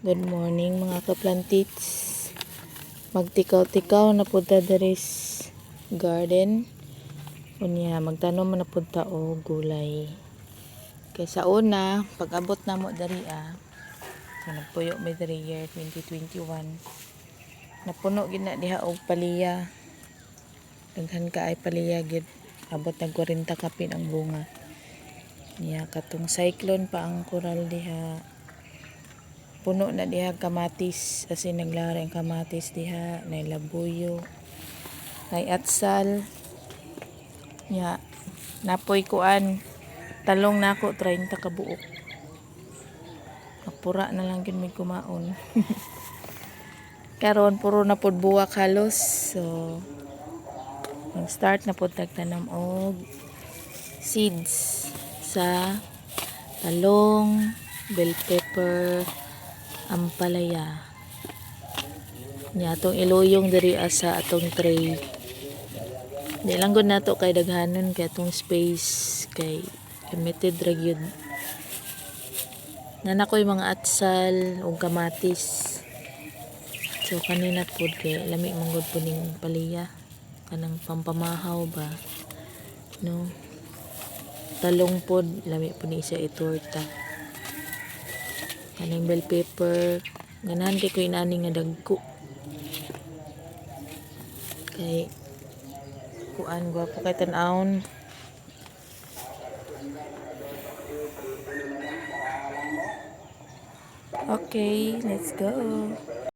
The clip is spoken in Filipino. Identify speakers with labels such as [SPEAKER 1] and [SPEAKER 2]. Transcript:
[SPEAKER 1] Good morning mga kaplantits. Magtikaw-tikaw na punta daris garden. Unya magtanom na punta o gulay. Kaysa una, pag-abot na mo dari so nagpuyo may dari year 2021. Napuno gid na diha og paliya. Daghan ka ay paliya gid. Abot nag 40 kapin ang bunga. Niya katong cyclone pa ang coral diha. Puno na diha kamatis, kasi naglari ang kamatis diha, nay labuyo, nay atsal. Ya, napoy kuan, talong nako 30 ka buok. Kapura na lang gyud may kumaon. Karon puro na pud buwak halos. So mag-start na pud tagtanom og seeds sa talong, bell pepper, ampalaya. Nya atong iluyong diri sa atong tray. Di lang gud nato kay daghanon kay atong space kay limited ra gyud. Nana ko'y mga atsal ug kamatis. So kanina pud kay lami man gud puning paliya kanang pampamahaw ba. No. Talong pod lami pud ni siya itorta. Kaning bell pepper ganahan kay ko inani nga dagko kay kuan gwapo kay tan-awon. Okay, let's go.